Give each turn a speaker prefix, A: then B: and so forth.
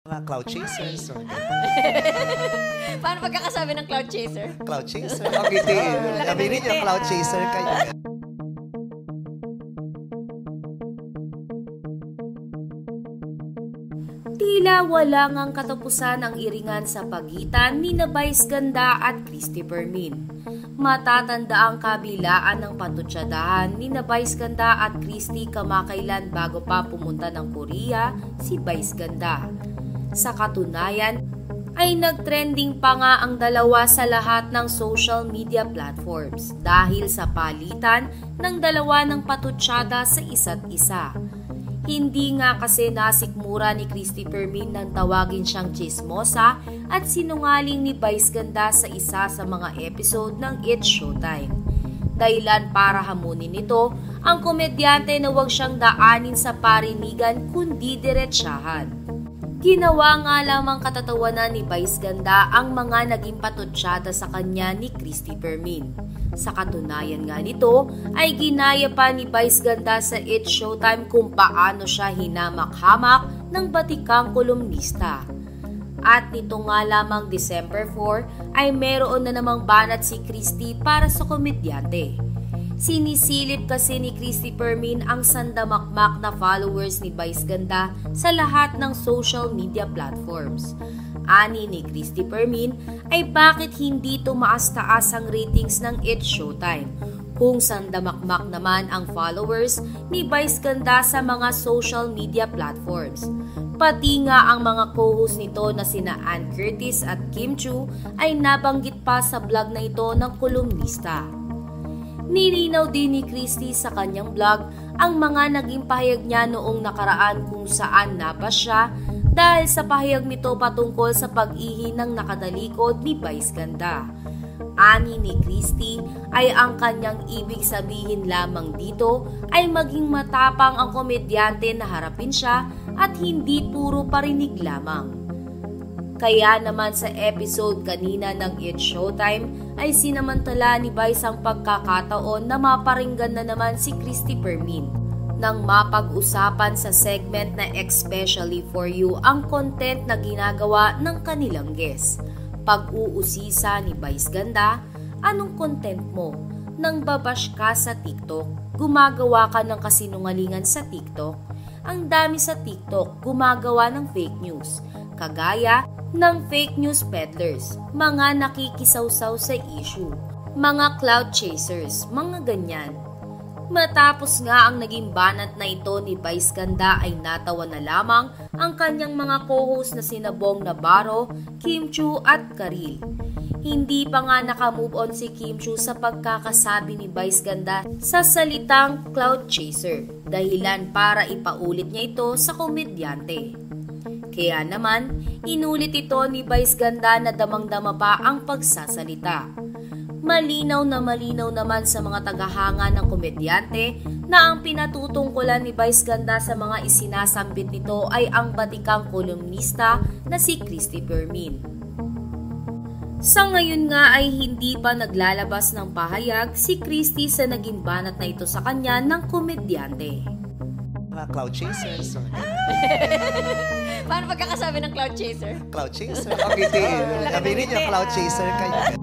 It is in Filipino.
A: Mga cloud chasers. Or
B: Paano pagkakasabi ng cloud chaser?
A: cloud chaser. Okay, aminin niyo, cloud chaser kayo.
C: Tila wala ngang katapusan ang iringan sa pagitan ni Vice Ganda at Christy Permin. Matatanda ang kabilaan ng patutsadahan ni Vice Ganda at Christy kamakailan bago pa pumunta ng Korea si Vice Ganda. Sa katunayan, ay nagtrending pa nga ang dalawa sa lahat ng social media platforms dahil sa palitan ng dalawa ng patutsada sa isa't isa. Hindi nga kasi nasikmura ni Christy Permin nang tawagin siyang chismosa at sinungaling ni Vice Ganda sa isa sa mga episode ng It's Showtime. Dahilan para hamunin nito ang komedyante na huwag siyang daanin sa parinigan kundi diretsahan. Ginawa nga lamang katatawanan ni Vice Ganda ang mga naging patutsyada sa kanya ni Christy Permin. Sa katunayan nga nito ay ginaya pa ni Vice Ganda sa It's Showtime kung paano siya hinamak-hamak ng batikang kolumnista. At nito nga lamang December 4 ay meron na namang banat si Christy para sa komedyante. Sinisilip kasi ni Christy Permin ang sandamakmak na followers ni Vice Ganda sa lahat ng social media platforms. Ani ni Christy Permin ay bakit hindi tumaas-taas ang ratings ng It's Showtime kung sandamakmak naman ang followers ni Vice Ganda sa mga social media platforms. Pati nga ang mga co-host nito na sina Ann Curtis at Kim Chu ay nabanggit pa sa vlog na ito ng kolumnista. Nilinaw din ni Christy sa kanyang vlog ang mga naging pahayag niya noong nakaraan kung saan nabas siya dahil sa pahayag nito patungkol sa pag-ihi ng nakatalikod ni Vice Ganda. Ani ni Christy ay ang kanyang ibig sabihin lamang dito ay maging matapang ang komedyante na harapin siya at hindi puro parinig lamang. Kaya naman sa episode kanina ng It's Showtime ay sinamantala ni Vice ang pagkakataon na maparinggan na naman si Christy Permin nang mapag-usapan sa segment na Especially For You ang content na ginagawa ng kanilang guest. Pag-uusisa ni Vice Ganda, anong content mo? Nang babash ka sa TikTok, gumagawa ka ng kasinungalingan sa TikTok. Ang dami sa TikTok gumagawa ng fake news, kagaya ng fake news peddlers, mga nakikisawsaw sa issue, mga cloud chasers, mga ganyan. Matapos nga ang naging banat na ito ni Vice Ganda ay natawa na lamang ang kanyang mga co-host na sina Bong Navarro, Kim Chu at Karil. Hindi pa nga nakamove on si Kim Chu sa pagkakasabi ni Vice Ganda sa salitang cloud chaser, dahilan para ipaulit niya ito sa komedyante. Kaya naman, inulit ito ni Vice Ganda na damang-dama pa ang pagsasalita. Malinaw naman sa mga tagahanga ng komedyante na ang pinatutungkulan ni Vice Ganda sa mga isinasambit nito ay ang batikang kolumnista na si Christy Permin. Sa ngayon nga ay hindi pa naglalabas ng pahayag si Christy sa naging banat na ito sa kanya ng komedyante.
A: Mga cloud chasers. Or
B: Paano pagkakasabi ng cloud chaser?
A: cloud chaser. Okay, aminin niyo, cloud chaser kayo.